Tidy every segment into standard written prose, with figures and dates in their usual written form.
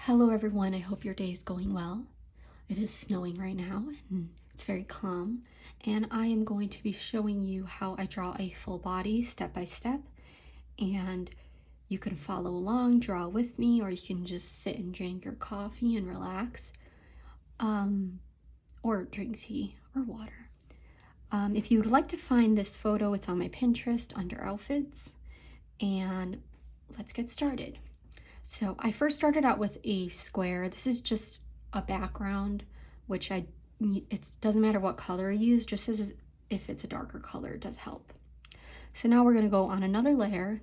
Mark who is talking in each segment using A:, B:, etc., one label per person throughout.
A: Hello everyone, I hope your day is going well. It is snowing right now and it's very calm, and I am going to be showing you how I draw a full body step by step, and you can follow along, draw with me, or you can just sit and drink your coffee and relax, or drink tea or water. If you would like to find this photo, it's on my Pinterest under outfits, and let's get started. So I first started out with a square. This is just a background, which it doesn't matter what color I use, just as if it's a darker color, it does help. So now we're going to go on another layer.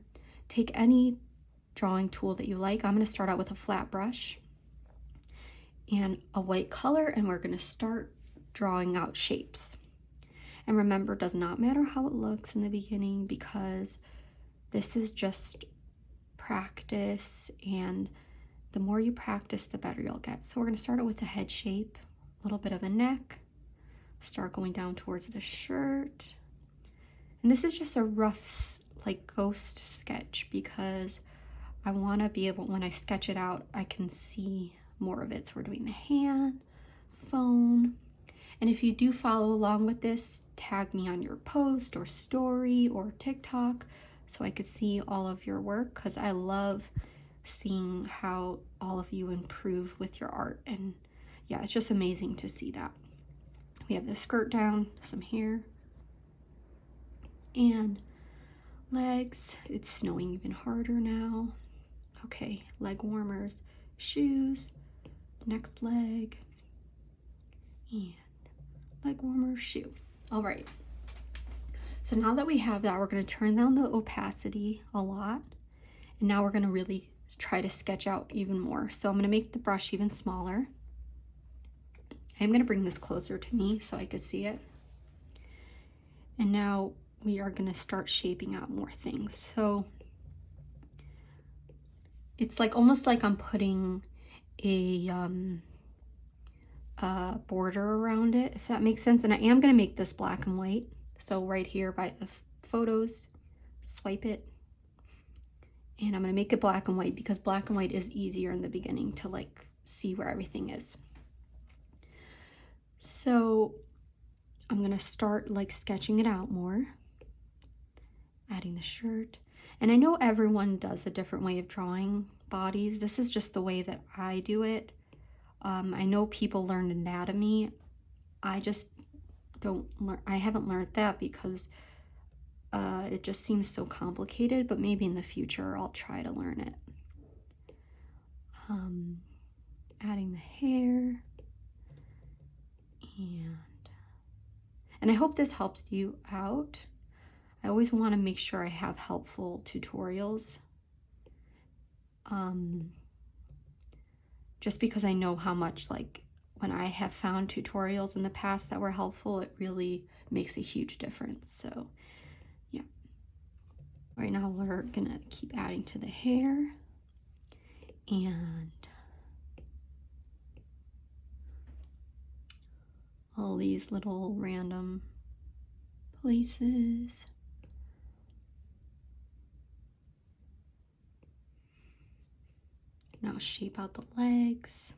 A: Take any drawing tool that you like. I'm going to start out with a flat brush and a white color, and we're going to start drawing out shapes. And remember, it does not matter how it looks in the beginning, because this is just practice, and the more you practice, the better you'll get. So we're going to start it with a head shape, a little bit of a neck, start going down towards the shirt. And this is just a rough, like, ghost sketch, because I want to be able, when I sketch it out, I can see more of it. So we're doing the hand, phone. And if you do follow along with this, tag me on your post or story or TikTok, so I could see all of your work, because I love seeing how all of you improve with your art. And yeah, it's just amazing to see that. We have the skirt down, some hair, and legs. It's snowing even harder now. Okay, leg warmers, shoes, next leg, and leg warmer, shoe. All right. So now that we have that, we're going to turn down the opacity a lot. And now we're going to really try to sketch out even more. So I'm going to make the brush even smaller. I'm going to bring this closer to me so I could see it. And now we are going to start shaping out more things. So it's like almost like I'm putting a border around it, if that makes sense. And I am going to make this black and white. So right here by the photos, swipe it. And I'm going to make it black and white, because black and white is easier in the beginning to like see where everything is. So I'm going to start like sketching it out more, adding the shirt. And I know everyone does a different way of drawing bodies. This is just the way that I do it. I know people learn anatomy. I just don't learn. I haven't learned that because it just seems so complicated, but maybe in the future I'll try to learn it. Adding the hair, and I hope this helps you out. I always want to make sure I have helpful tutorials, just because I know how much, like, when I have found tutorials in the past that were helpful, it really makes a huge difference. So yeah, right now we're gonna keep adding to the hair and all these little random places. Now shape out the legs.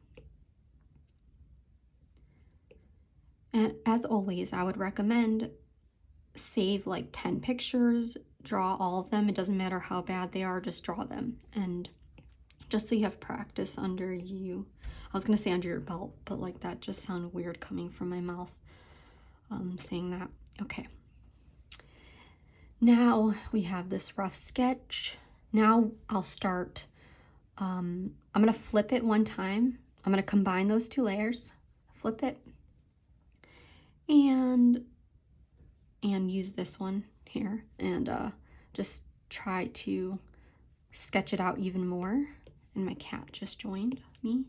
A: And as always, I would recommend save like 10 pictures, draw all of them. It doesn't matter how bad they are, just draw them. And just so you have practice under you. I was gonna say under your belt, but like that just sounded weird coming from my mouth, saying that. Okay. Now we have this rough sketch. Now I'll start, I'm gonna flip it one time. I'm gonna combine those two layers, flip it, and use this one here, and just try to sketch it out even more. And my cat just joined me.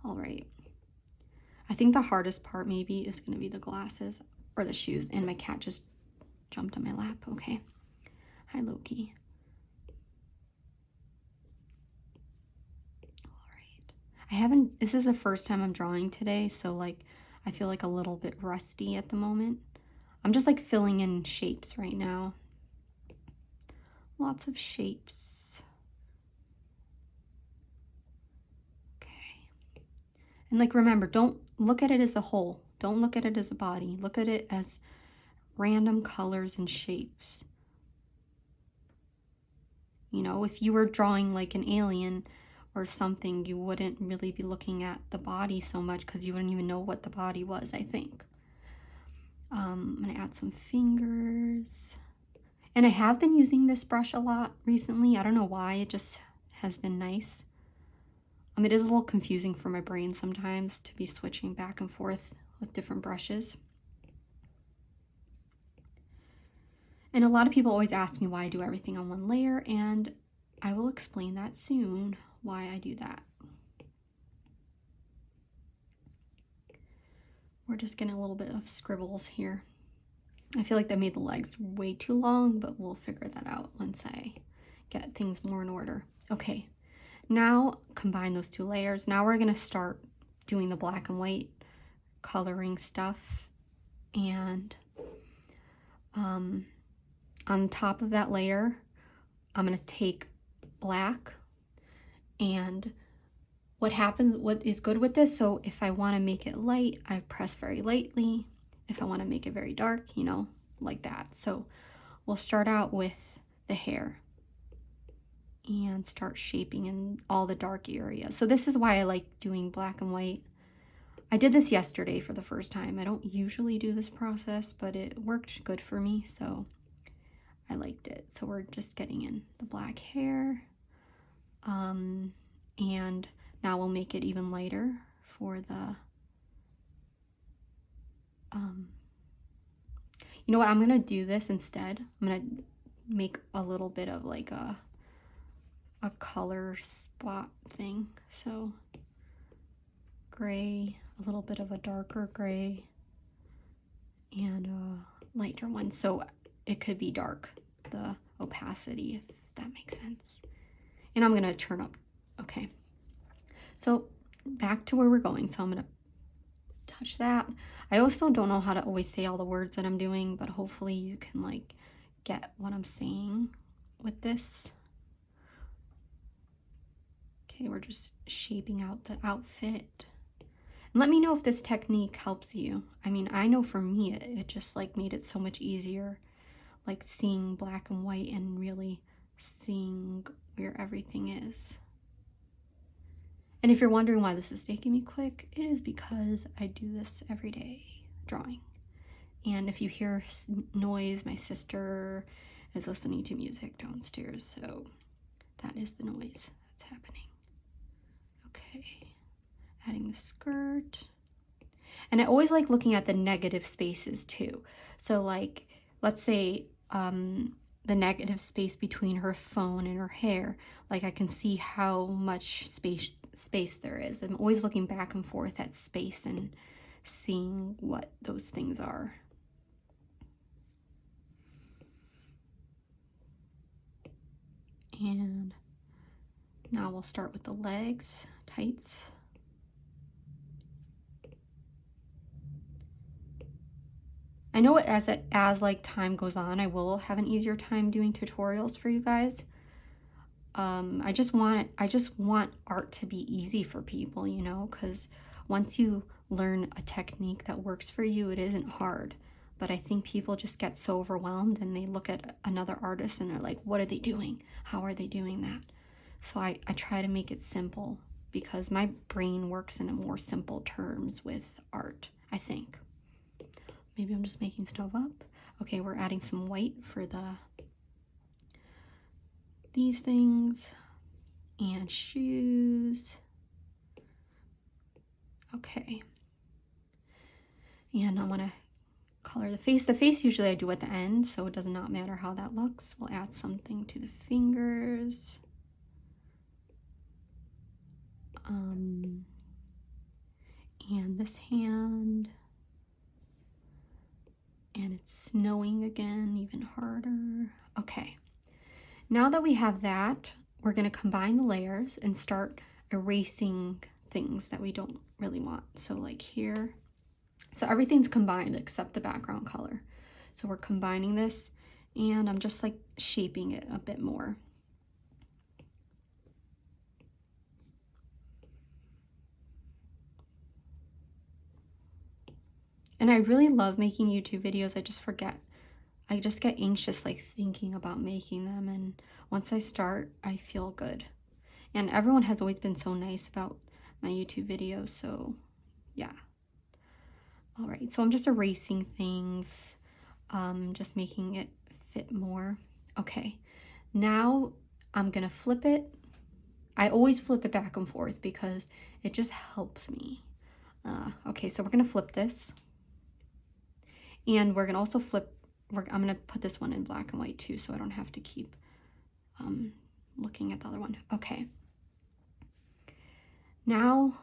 A: All right. I think the hardest part maybe is going to be the glasses or the shoes, and my cat just jumped on my lap. Okay. Hi, Loki. All right. This is the first time I'm drawing today, so like I feel like a little bit rusty at the moment. I'm just like filling in shapes right now. Lots of shapes. Okay. And like, remember, don't look at it as a whole. Don't look at it as a body. Look at it as random colors and shapes. You know, if you were drawing like an alien or something, you wouldn't really be looking at the body so much because you wouldn't even know what the body was, I think. I'm going to add some fingers. And I have been using this brush a lot recently. I don't know why, it just has been nice. It is a little confusing for my brain sometimes to be switching back and forth with different brushes. And a lot of people always ask me why I do everything on one layer, and I will explain that soon, why I do that. We're just getting a little bit of scribbles here. I feel like that made the legs way too long, but we'll figure that out once I get things more in order. Okay, now combine those two layers. Now we're gonna start doing the black and white coloring stuff. And on top of that layer, I'm gonna take black, and what is good with this, so if I want to make it light, I press very lightly. If I want to make it very dark, you know, like that. So we'll start out with the hair and start shaping in all the dark areas. So this is why I like doing black and white. I did this yesterday for the first time. I don't usually do this process, but it worked good for me, so I liked it. So we're just getting in the black hair. And now we'll make it even lighter for the, you know what, I'm gonna do this instead. I'm gonna make a little bit of like a color spot thing. So gray, a little bit of a darker gray, and a lighter one. So it could be dark, the opacity, if that makes sense. And I'm gonna turn up, okay. So back to where we're going. So I'm gonna touch that. I also don't know how to always say all the words that I'm doing, but hopefully you can like get what I'm saying with this. Okay, we're just shaping out the outfit. And let me know if this technique helps you. I mean, I know for me, it just like made it so much easier, like seeing black and white and really seeing where everything is. And if you're wondering why this is taking me quick, it is because I do this every day, drawing. And if you hear noise, my sister is listening to music downstairs, so that is the noise that's happening. Okay, adding the skirt. And I always like looking at the negative spaces too. So like, let's say the negative space between her phone and her hair, like I can see how much space there is. I'm always looking back and forth at space and seeing what those things are. And now we'll start with the legs, tights. I know as like time goes on, I will have an easier time doing tutorials for you guys. I just want art to be easy for people, you know, because once you learn a technique that works for you, it isn't hard. But I think people just get so overwhelmed and they look at another artist and they're like, what are they doing? How are they doing that? So I try to make it simple because my brain works in a more simple terms with art, I think. Maybe I'm just making stuff up. Okay, we're adding some white for these things and shoes. Okay. And I want to color the face. The face usually I do at the end, so it does not matter how that looks. We'll add something to the fingers. And this hand. And it's snowing again, even harder. Okay. Now that we have that, we're going to combine the layers and start erasing things that we don't really want. So like here, so everything's combined except the background color. So we're combining this and I'm just like shaping it a bit more. And I really love making YouTube videos. I just forget. I just get anxious like thinking about making them, and once I start, I feel good. And everyone has always been so nice about my YouTube videos, so yeah. All right, so I'm just erasing things, just making it fit more. Okay, now I'm gonna flip it. I always flip it back and forth because it just helps me. Okay, so we're gonna flip this. And we're gonna also flip, I'm gonna put this one in black and white too, so I don't have to keep looking at the other one. Okay. Now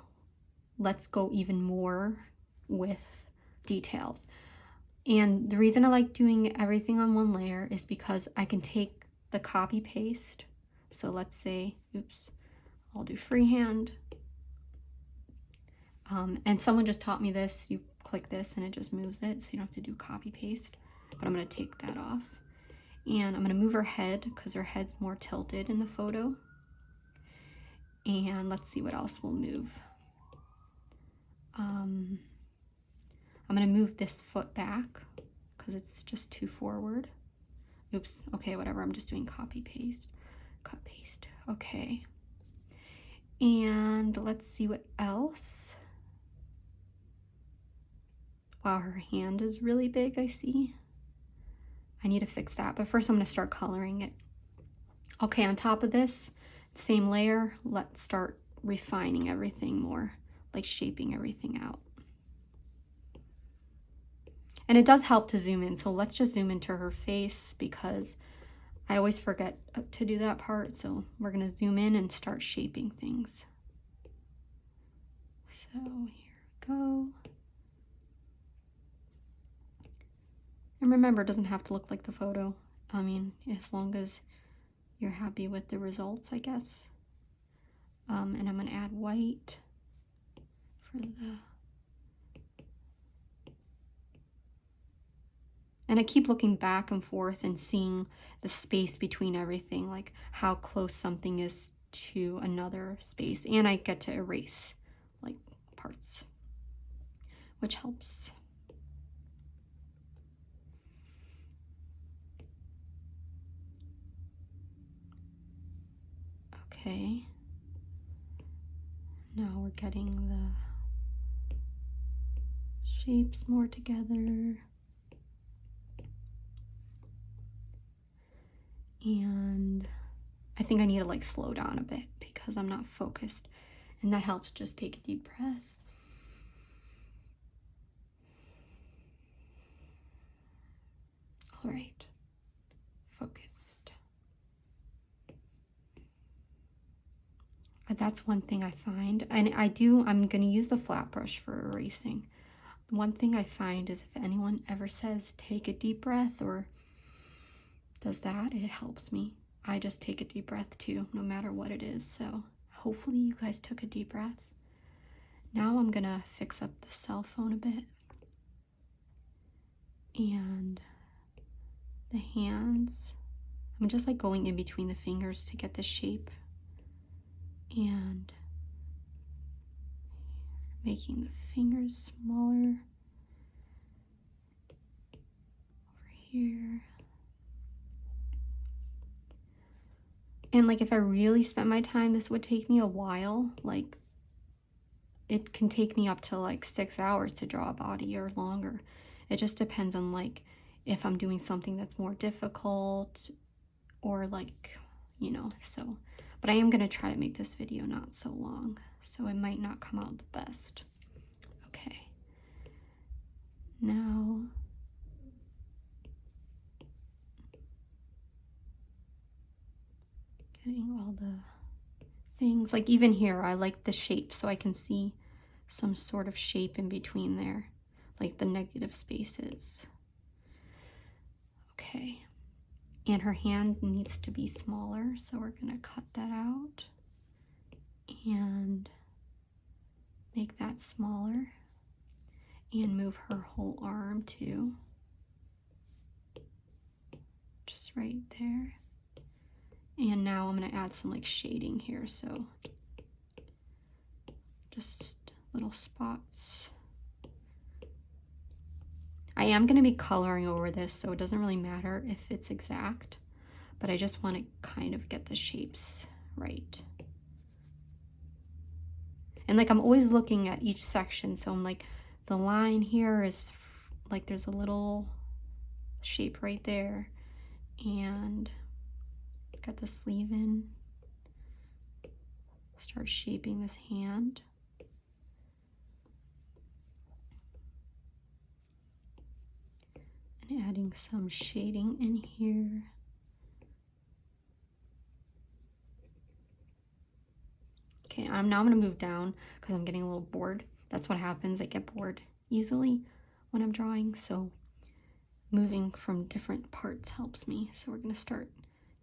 A: let's go even more with details. And the reason I like doing everything on one layer is because I can take the copy paste. So let's say, oops, I'll do freehand. And someone just taught me this. You click this and it just moves it, so you don't have to do copy paste. But I'm going to take that off. And I'm going to move her head because her head's more tilted in the photo. And let's see what else we'll move. I'm going to move this foot back because it's just too forward. Oops. Okay, whatever. I'm just doing copy paste. Cut paste. Okay. And let's see what else. Wow, her hand is really big, I see. I need to fix that, but first I'm going to start coloring it. Okay, on top of this, same layer, let's start refining everything more, like shaping everything out. And it does help to zoom in, so let's just zoom into her face because I always forget to do that part, so we're going to zoom in and start shaping things. So here we go. And remember, it doesn't have to look like the photo. I mean, as long as you're happy with the results, I guess. And I'm going to add white for the... And I keep looking back and forth and seeing the space between everything, like how close something is to another space. And I get to erase, like, parts, which helps. Okay. Now we're getting the shapes more together. And I think I need to like slow down a bit because I'm not focused. And that helps. Just take a deep breath. All right. Focused. That's one thing I find. And I'm going to use the flat brush for erasing. One thing I find is if anyone ever says take a deep breath or does that, it helps me. I just take a deep breath too, no matter what it is. So hopefully you guys took a deep breath. Now I'm gonna fix up the cell phone a bit. And the hands, I'm just like going in between the fingers to get the shape. And making the fingers smaller. Over here. And like if I really spent my time, this would take me a while. Like it can take me up to like 6 hours to draw a body or longer. It just depends on like if I'm doing something that's more difficult or like, you know, so. But I am going to try to make this video not so long, so it might not come out the best. Okay. Now getting all the things, like even here, I like the shape so I can see some sort of shape in between there, like the negative spaces. Okay. And her hand needs to be smaller, so we're going to cut that out and make that smaller and move her whole arm too. Just right there. And now I'm going to add some like shading here, so just little spots. am going to be coloring over this, so it doesn't really matter if it's exact, but I just want to kind of get the shapes right. And like I'm always looking at each section, so I'm like, the line here is like there's a little shape right there, and got the sleeve in. Start shaping this hand. And adding some shading in here. Okay, now I'm gonna move down because I'm getting a little bored. That's what happens, I get bored easily when I'm drawing, so moving from different parts helps me. So we're gonna start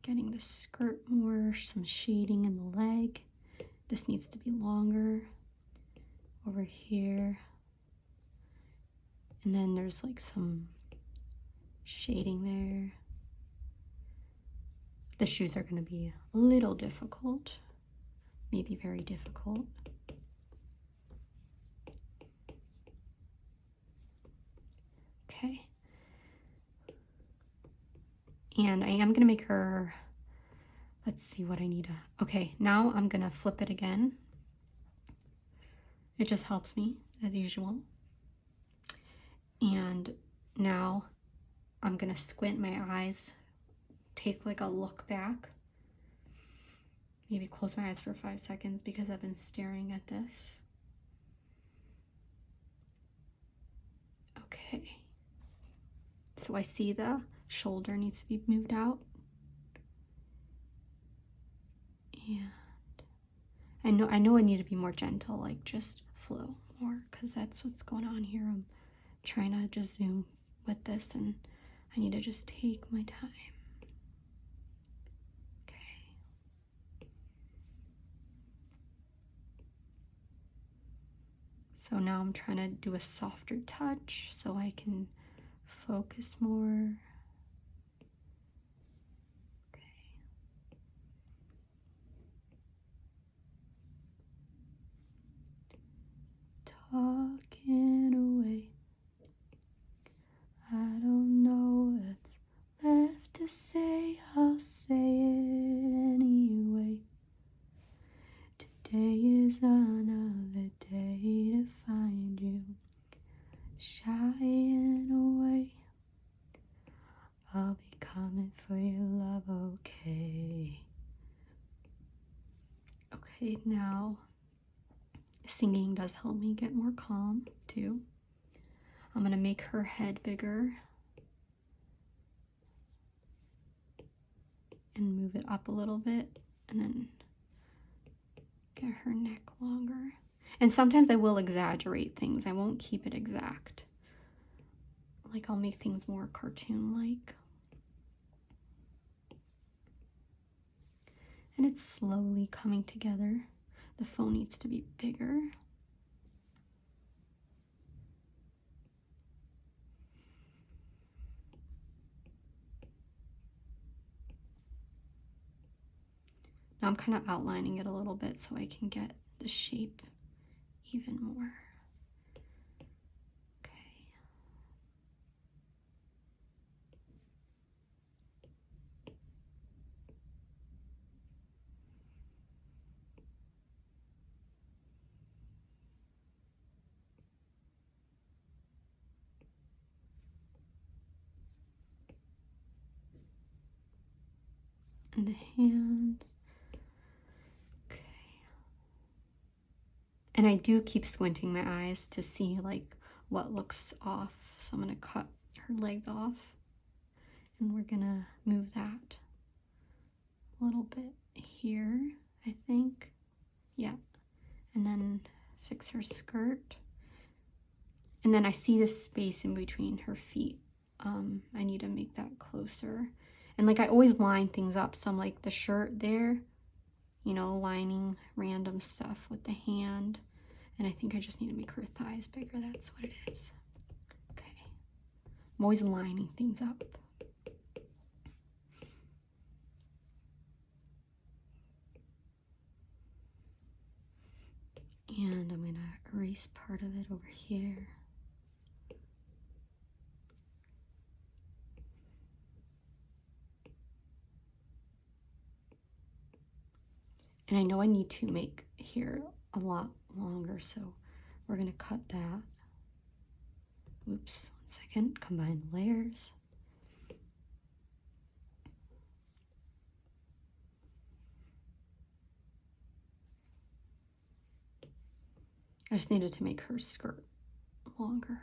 A: getting the skirt more, some shading in the leg. This needs to be longer over here. And then there's like some shading there. The shoes are gonna be a little difficult, maybe very difficult. Okay. And I am gonna make her, let's see what I need. Okay, now I'm gonna flip it again. It just helps me as usual. And now I'm gonna squint my eyes, take like a look back. Maybe close my eyes for 5 seconds because I've been staring at this. Okay. So I see the shoulder needs to be moved out. And I know I need to be more gentle, like just flow more, because that's what's going on here. I'm trying to just zoom with this, and I need to just take my time. Okay. So now I'm trying to do a softer touch so I can focus more. Talking away, I don't know what's left to say, I'll say it anyway. Today is another day to find you shying away. I'll be coming for your love, okay? Okay, now singing does help me get more calm too. I'm gonna make her head bigger and move it up a little bit, and then get her neck longer. And sometimes I will exaggerate things. I won't keep it exact. Like I'll make things more cartoon-like. And it's slowly coming together. The phone needs to be bigger. Now I'm kind of outlining it a little bit so I can get the shape even more. Okay. And the hands. Okay. And I do keep squinting my eyes to see like what looks off. So I'm gonna cut her legs off, and we're gonna move that a little bit here, I think. Yeah. And then fix her skirt. And then I see this space in between her feet. I need to make that closer. And like I always line things up. So I'm like the shirt there, you know, lining random stuff with the hand. And I think I just need to make her thighs bigger. That's what it is. Okay. I'm always lining things up. And I'm gonna erase part of it over here. And I know I need to make here a lot longer, so we're gonna cut that. Oops, 1 second, combine layers. I just needed to make her skirt longer.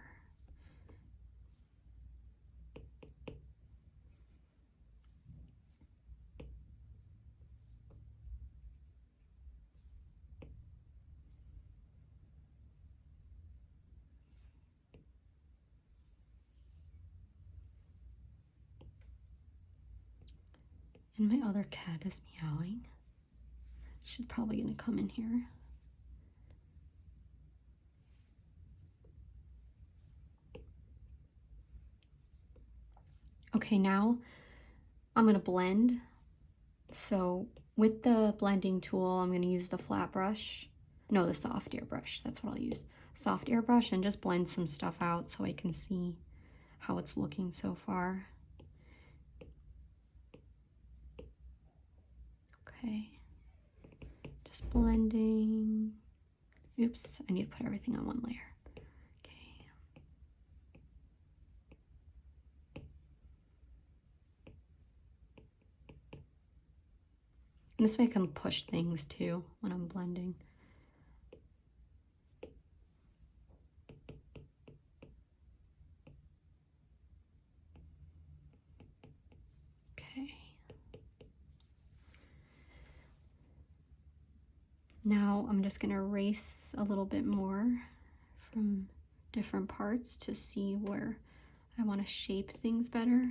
A: And my other cat is meowing. She's probably gonna come in here. Okay, now I'm gonna blend. So with the blending tool, I'm gonna use the flat brush. No, the soft airbrush, that's what I'll use. Soft airbrush, and just blend some stuff out so I can see how it's looking so far. Okay, just blending. Oops, I need to put everything on one layer. Okay. And this way I can push things too when I'm blending. Okay. Now I'm just gonna erase a little bit more from different parts to see where I want to shape things better.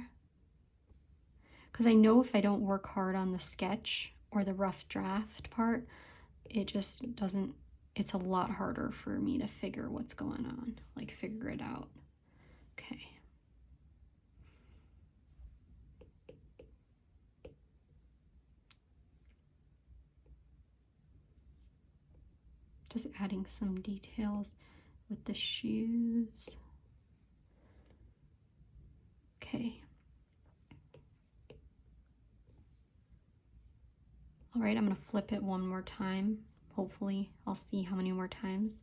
A: Because I know if I don't work hard on the sketch or the rough draft part, it just doesn't, it's a lot harder for me to figure what's going on, like figure it out. Okay. Just adding some details with the shoes. Okay. All right, I'm gonna flip it one more time. Hopefully, I'll see how many more times.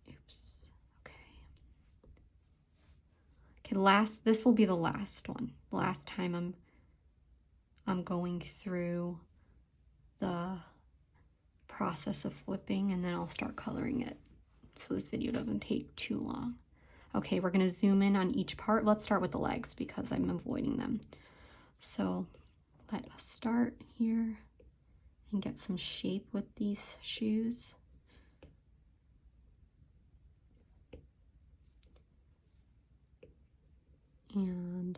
A: Oops, okay. Okay, this will be the last one. Last time I'm going through the process of flipping, and then I'll start coloring it so this video doesn't take too long. Okay, we're gonna zoom in on each part. Let's start with the legs because I'm avoiding them. So let us start here and get some shape with these shoes. And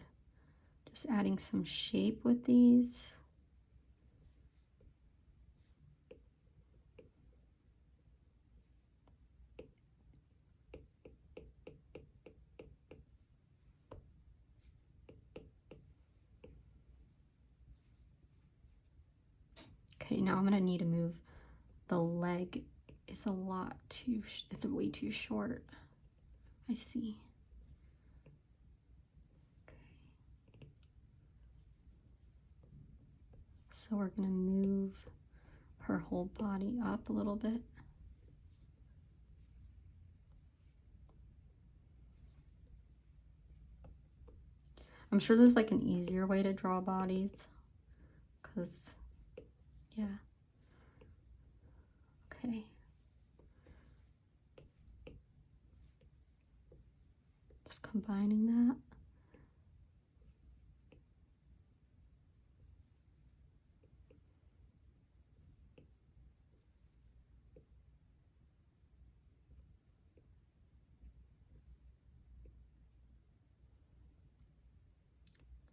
A: just adding some shape with these. Okay, now I'm gonna need to move the leg. It's a lot too, it's way too short. I see. Okay. So we're gonna move her whole body up a little bit. I'm sure there's like an easier way to draw bodies, because, yeah. Okay. Just combining that.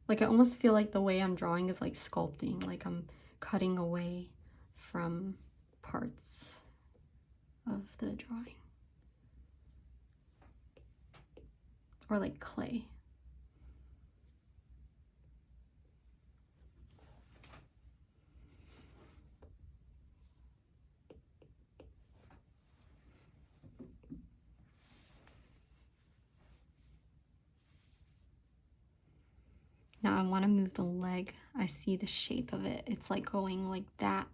A: Like, I almost feel like the way I'm drawing is like sculpting, like I'm cutting away from parts of the drawing. Or like clay. Now I want to move the leg. I see the shape of it. It's like going like that.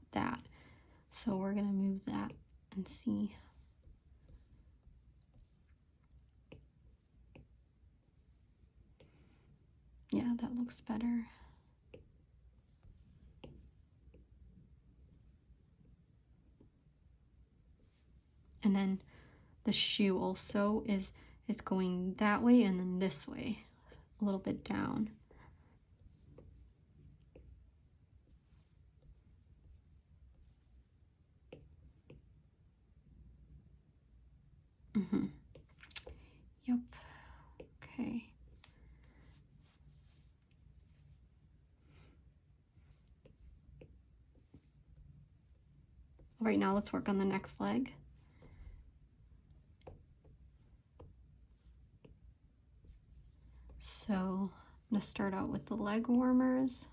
A: So we're going to move that and see. Yeah, that looks better. And then the shoe also is going that way and then this way, a little bit down. Yep. Okay. Right now, let's work on the next leg. So I'm going to start out with the leg warmers.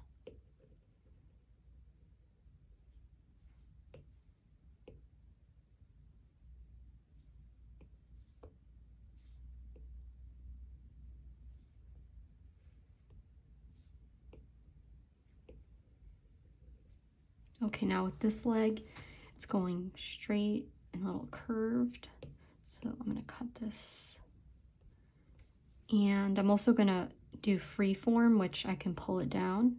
A: Okay, now with this leg, it's going straight and a little curved. So I'm going to cut this. And I'm also going to do free form, which I can pull it down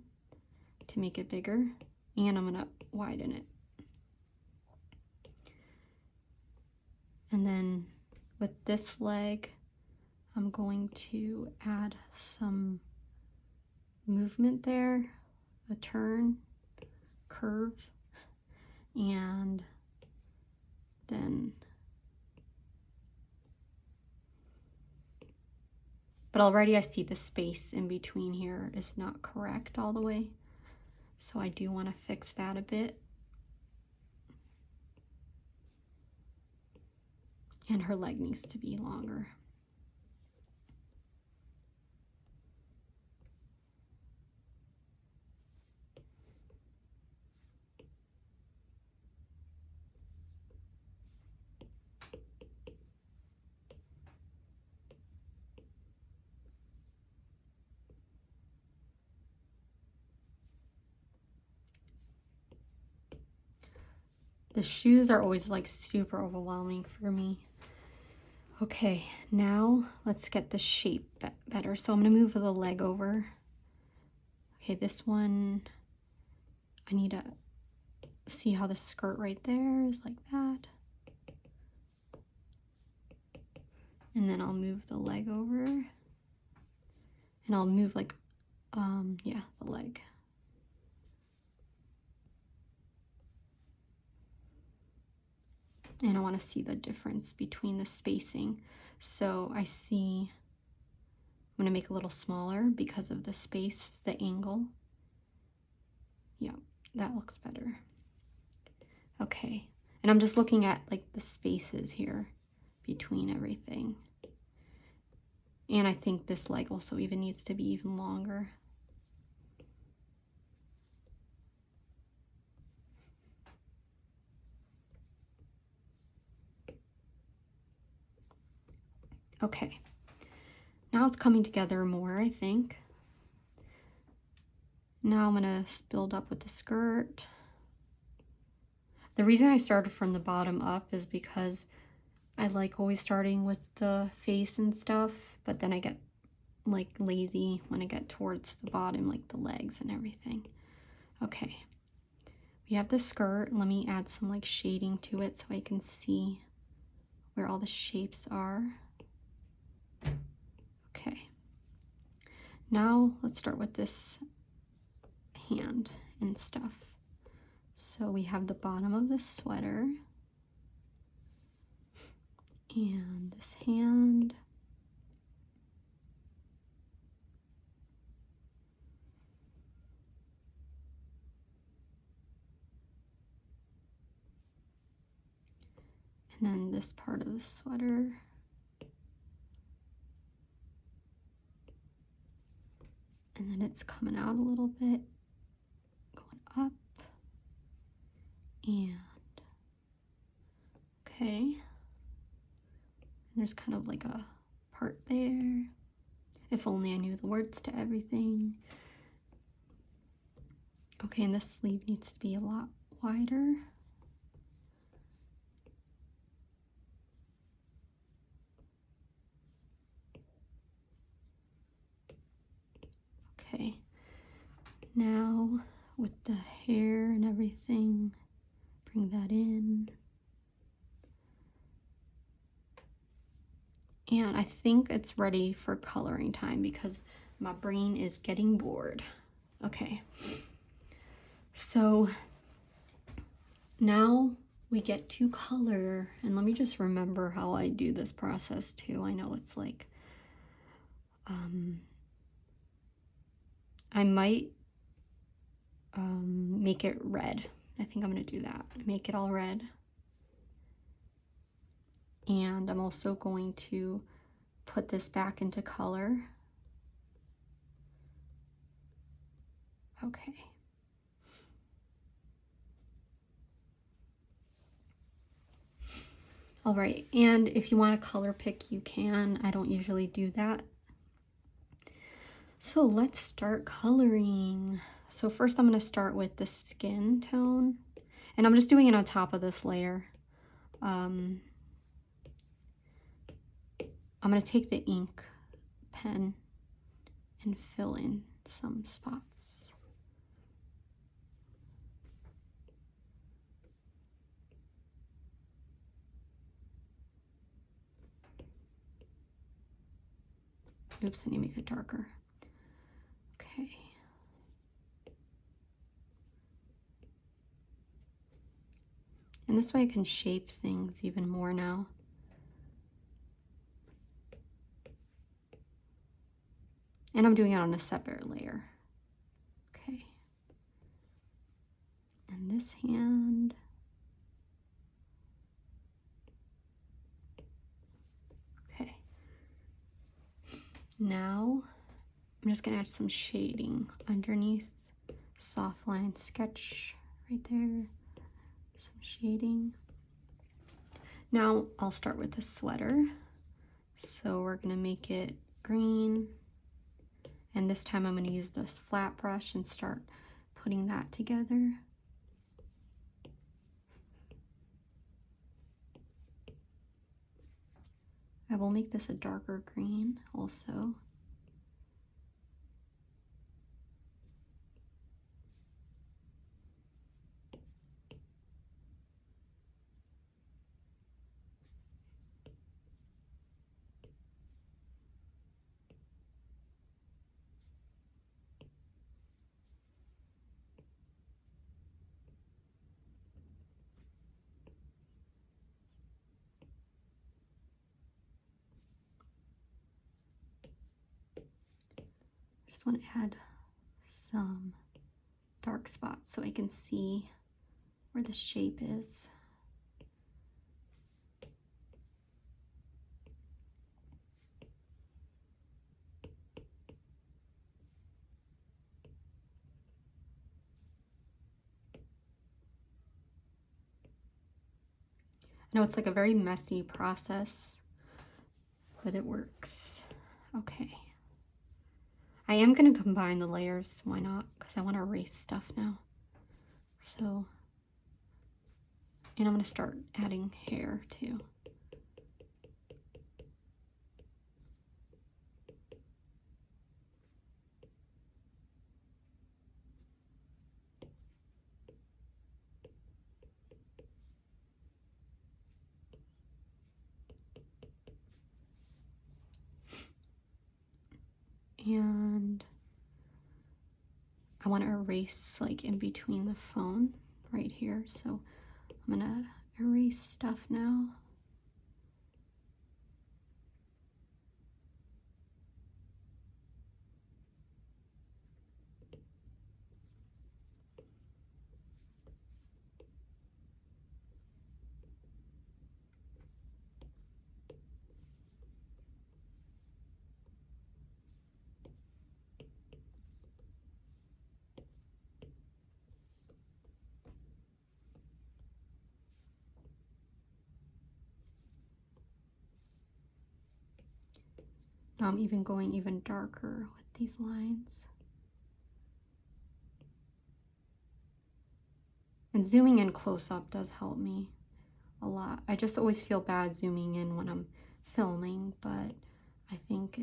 A: to make it bigger. And I'm going to widen it. And then with this leg, I'm going to add some movement there, a turn, curve, and then, but already I see the space in between here is not correct all the way. So I do want to fix that a bit. And her leg needs to be longer. The shoes are always like super overwhelming for me. Okay, now let's get the shape better. So I'm gonna move the leg over. Okay, this one, I need to see how the skirt right there is like that. And then I'll move the leg over. And I'll move like, yeah, the leg. And I want to see the difference between the spacing. So I see, I'm going to make a little smaller because of the space, the angle. Yeah, that looks better. Okay, and I'm just looking at like the spaces here between everything. And I think this leg also even needs to be even longer. Okay, now it's coming together more, I think. Now I'm gonna build up with the skirt. The reason I started from the bottom up is because I like always starting with the face and stuff, but then I get like lazy when I get towards the bottom, like the legs and everything. Okay, we have the skirt. Let me add some like shading to it so I can see where all the shapes are. Okay, now let's start with this hand and stuff. So we have the bottom of the sweater and this hand. And then this part of the sweater. And then it's coming out a little bit, going up. And, okay. And there's kind of like a part there. If only I knew the words to everything. Okay, and this sleeve needs to be a lot wider. Okay, now with the hair and everything, bring that in. And I think it's ready for coloring time because my brain is getting bored. Okay, so now we get to color, and let me just remember how I do this process too. I know it's like, I might make it red. I think I'm gonna do that, make it all red. And I'm also going to put this back into color. Okay. All right, and if you want a color pick, you can. I don't usually do that. So let's start coloring. So first I'm gonna start with the skin tone, and I'm just doing it on top of this layer. I'm gonna take the ink pen and fill in some spots. Oops, I need to make it darker. Okay. And this way I can shape things even more now. And I'm doing it on a separate layer. Okay. And this hand. Okay. Now I'm just gonna add some shading underneath. Soft line sketch right there. Some shading. Now I'll start with the sweater. So we're gonna make it green. And this time I'm gonna use this flat brush and start putting that together. I will make this a darker green also. Just want to add some dark spots so I can see where the shape is. I know it's like a very messy process, but it works. Okay. I am going to combine the layers, why not? Because I want to erase stuff now. So, and I'm going to start adding hair too. And I want to erase like in between the phone right here. So I'm going to erase stuff now. Now I'm even going even darker with these lines. And zooming in close up does help me a lot. I just always feel bad zooming in when I'm filming, but I think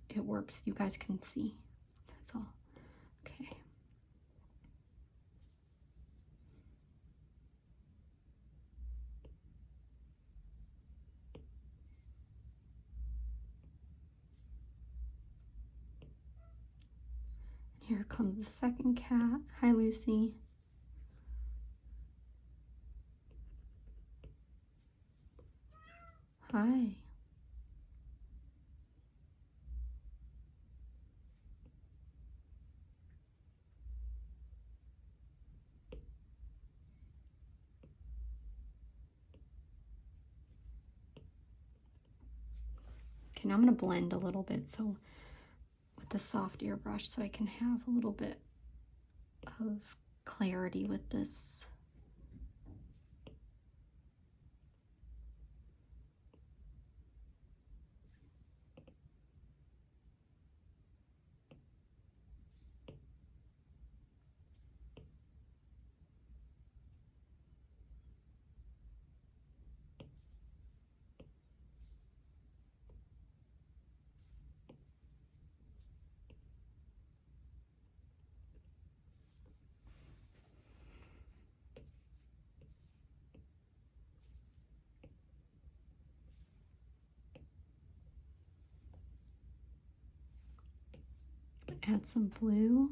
A: it works. You guys can see. That's all. Okay. Here comes the second cat. Hi, Lucy. Hi. Okay, now I'm going to blend a little bit so with the soft airbrush so I can have a little bit of clarity with this. Add some blue.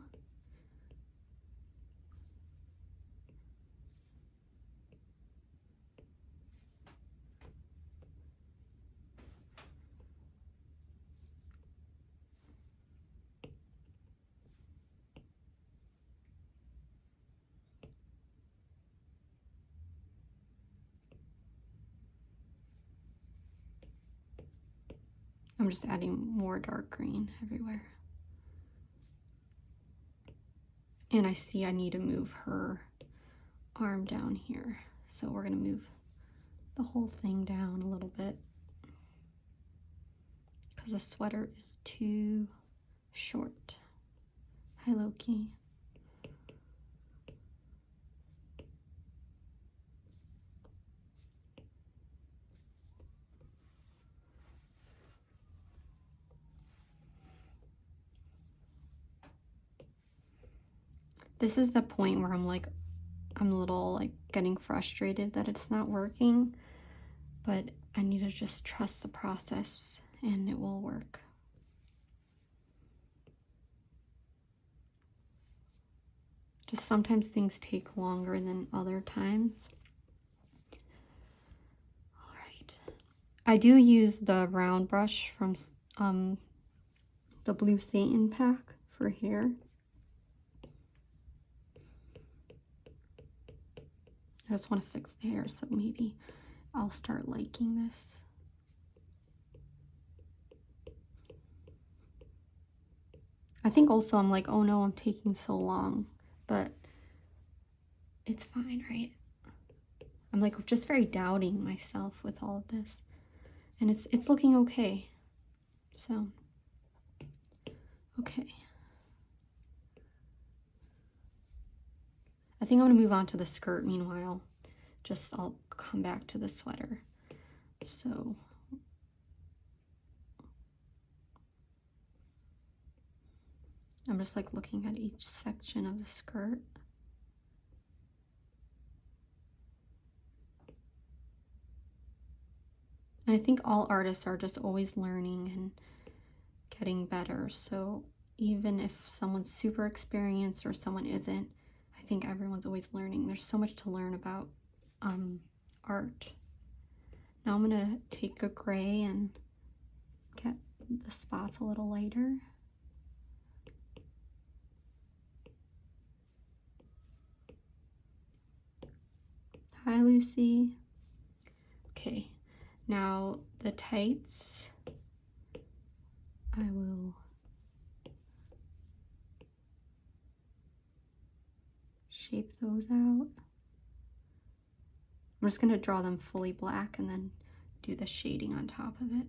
A: I'm just adding more dark green everywhere. And I see I need to move her arm down here. So we're going to move the whole thing down a little bit because the sweater is too short. Hi, Loki. This is the point where I'm a little like getting frustrated that it's not working, but I need to just trust the process and it will work. Just sometimes things take longer than other times. All right. I do use the round brush from the Blue Satan pack for hair. I just want to fix the hair, so maybe I'll start liking this. I think also I'm like, oh no, I'm taking so long, but it's fine, right? I'm like just very doubting myself with all of this, and it's looking okay. So, okay. I think I'm gonna move on to the skirt meanwhile. I'll come back to the sweater. So I'm just like looking at each section of the skirt. And I think all artists are just always learning and getting better. So even if someone's super experienced or someone isn't, I think everyone's always learning. There's so much to learn about art. Now I'm gonna take a gray and get the spots a little lighter. Hi, Lucy. Okay, now the tights, I will shape those out. I'm just going to draw them fully black and then do the shading on top of it.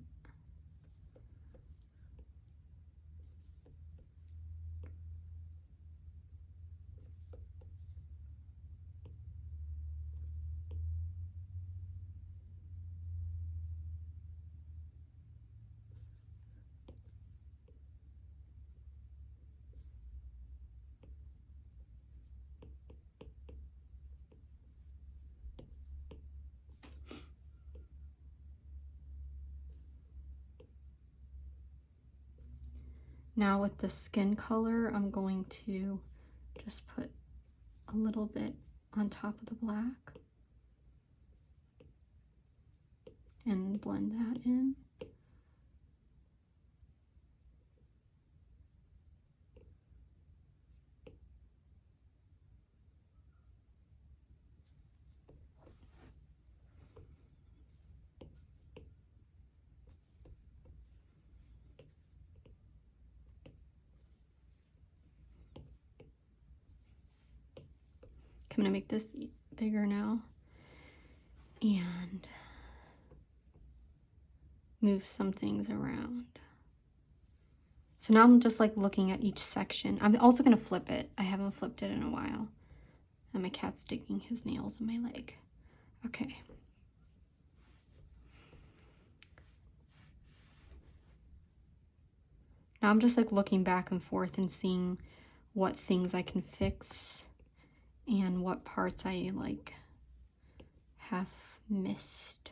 A: Now with the skin color, I'm going to just put a little bit on top of the black and blend that in. I'm gonna make this bigger now and move some things around. So now I'm just like looking at each section. I'm also gonna flip it. I haven't flipped it in a while. And my cat's digging his nails in my leg. Okay. Now I'm just like looking back and forth and seeing what things I can fix and what parts I like have missed.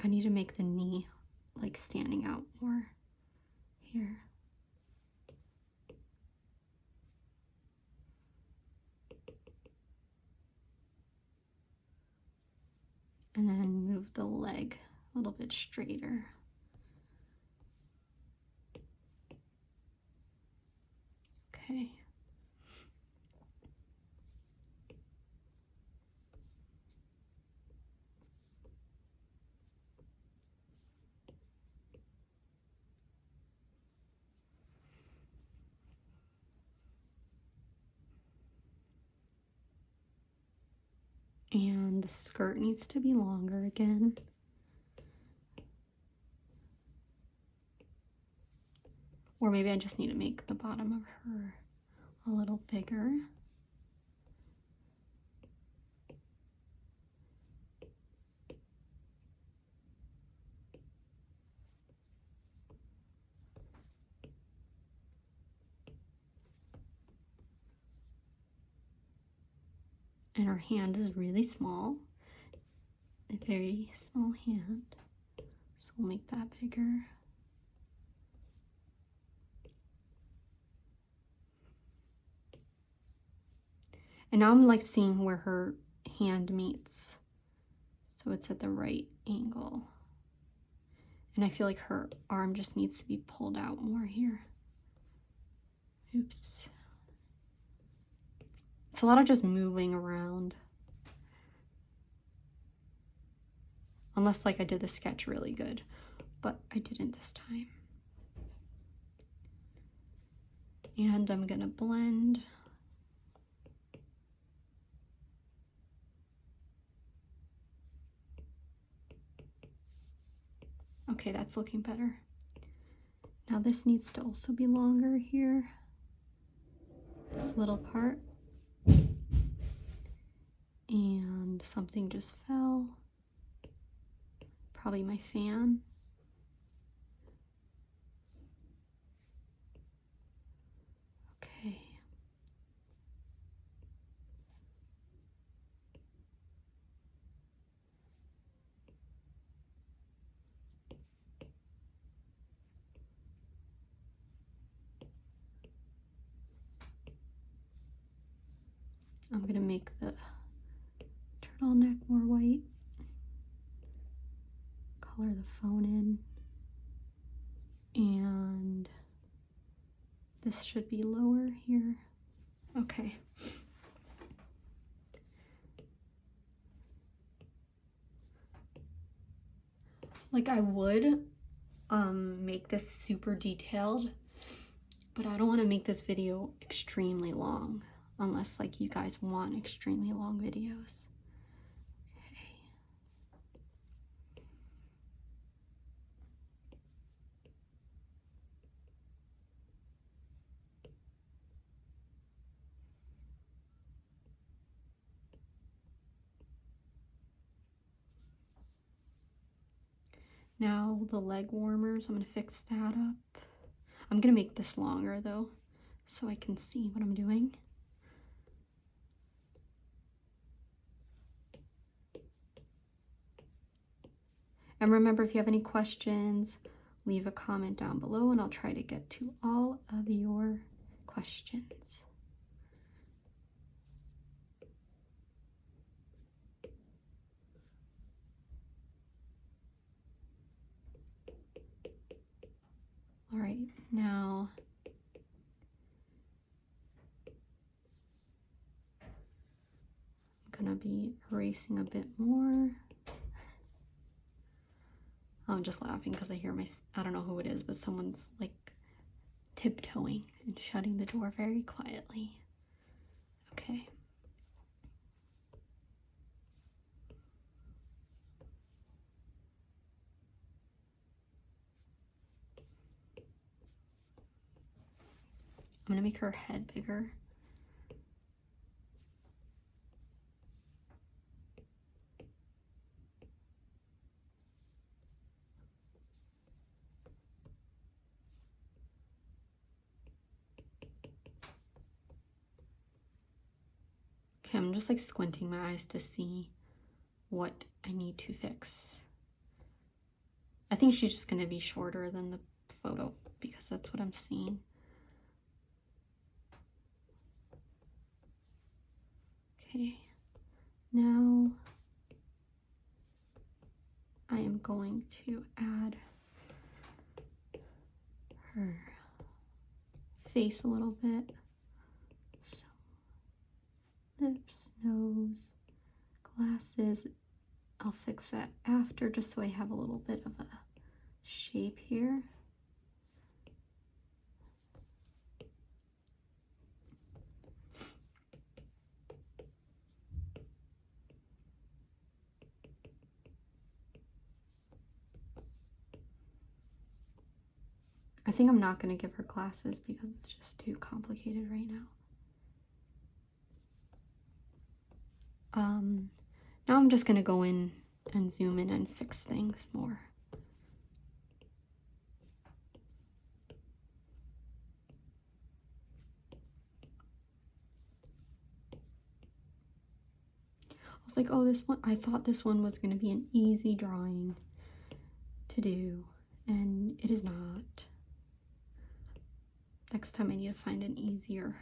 A: I need to make the knee like standing out more here. And then move the leg a little bit straighter. Okay. And the skirt needs to be longer again. Or maybe I just need to make the bottom of her a little bigger. And her hand is really small, a very small hand. So we'll make that bigger. And now I'm like seeing where her hand meets. So it's at the right angle. And I feel like her arm just needs to be pulled out more here. Oops. It's a lot of just moving around. Unless like I did the sketch really good, but I didn't this time. And I'm gonna blend. Okay, that's looking better. Now this needs to also be longer here. This little part. And something just fell. Probably my fan. Okay. I'm gonna make the turtleneck more white. Color the phone in. And this should be lower here. Okay. Like I would make this super detailed, but I don't want to make this video extremely long unless like you guys want extremely long videos. Okay. Now the leg warmers, I'm gonna fix that up. I'm gonna make this longer though, so I can see what I'm doing. And remember, if you have any questions, leave a comment down below and I'll try to get to all of your questions. All right, now I'm gonna be erasing a bit more. I'm just laughing because I hear I don't know who it is, but someone's like tiptoeing and shutting the door very quietly. Okay. I'm gonna make her head bigger. Okay, I'm just like squinting my eyes to see what I need to fix. I think she's just gonna be shorter than the photo because that's what I'm seeing. Okay, now I am going to add her face a little bit. So, lips, nose, glasses. I'll fix that after just so I have a little bit of a shape here. I think I'm not going to give her glasses because it's just too complicated right now. Now I'm just going to go in and zoom in and fix things more. I was like, oh, this one, I thought this one was going to be an easy drawing to do, and it is not. Next time I need to find an easier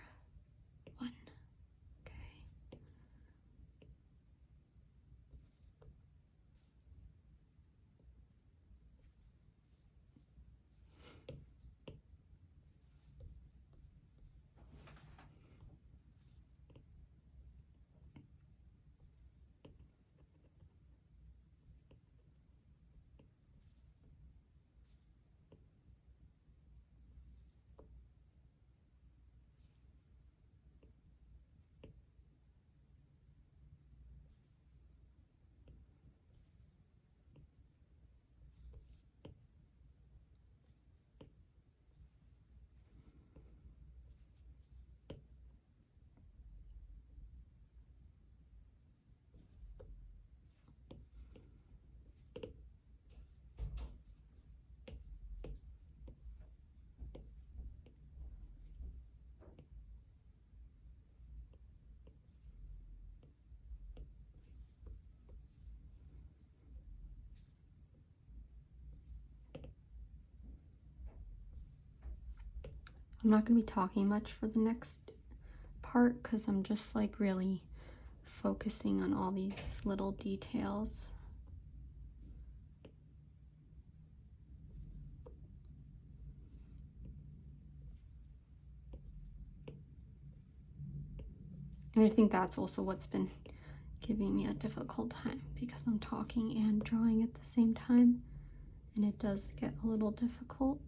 A: one. Okay. I'm not going to be talking much for the next part because I'm just like really focusing on all these little details. And I think that's also what's been giving me a difficult time because I'm talking and drawing at the same time, and it does get a little difficult.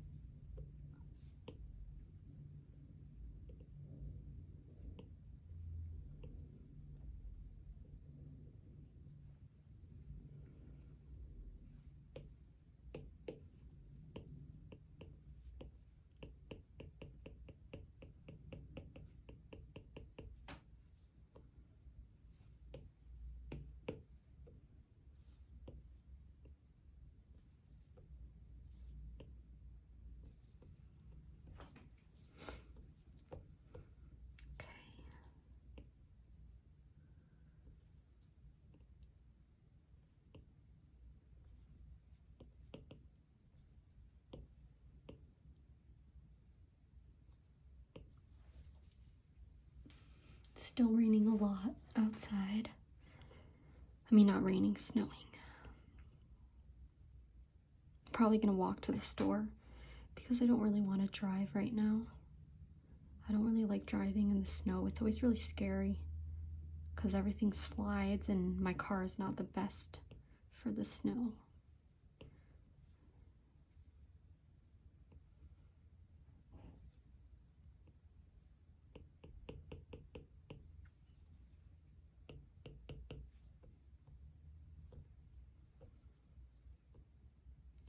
A: still raining a lot outside. I mean, not raining, snowing. Probably gonna walk to the store because I don't really want to drive right now. I don't really like driving in the snow. It's always really scary because everything slides and my car is not the best for the snow.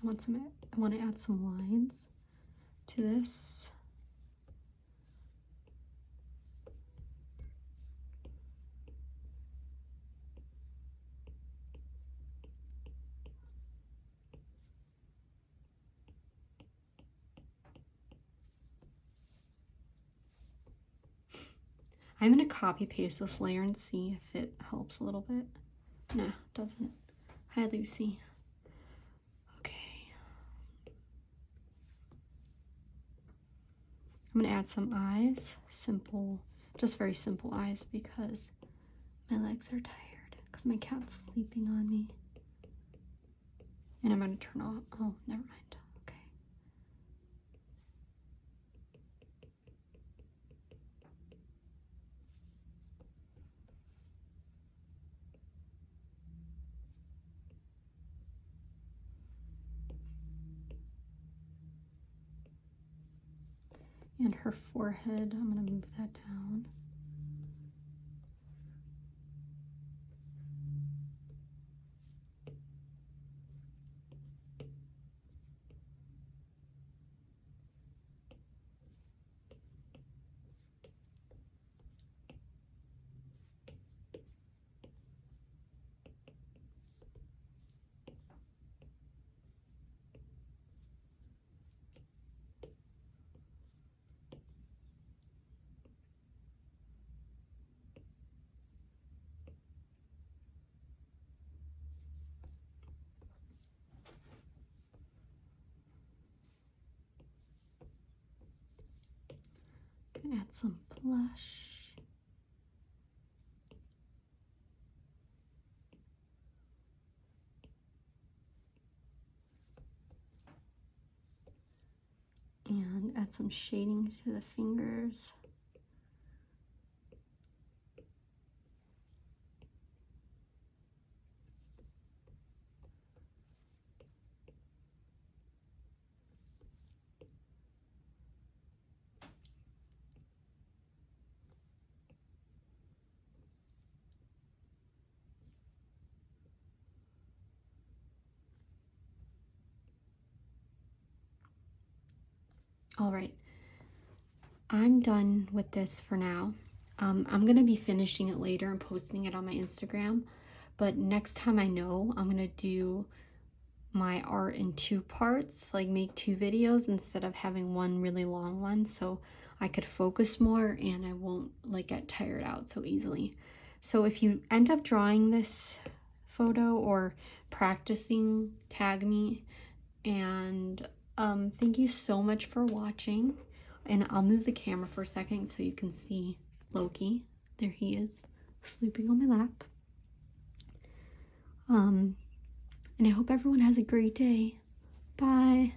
A: I want to add some lines to this. I'm going to copy paste this layer and see if it helps a little bit. Nah, it doesn't. Hi, Lucy. Okay. I'm going to add some eyes. Simple, just very simple eyes because my legs are tired because my cat's sleeping on me. And I'm going to turn off. Oh, never mind. Okay. And her forehead, I'm going to move that down. Add some blush. And add some shading to the fingers. All right, I'm done with this for now. I'm gonna be finishing it later and posting it on my Instagram, but next time I know I'm gonna do my art in 2 parts, like make 2 videos instead of having one really long one, so I could focus more and I won't like get tired out so easily. So if you end up drawing this photo or practicing, tag me. And thank you so much for watching. And I'll move the camera for a second so you can see Loki. There he is, sleeping on my lap. And I hope everyone has a great day. Bye.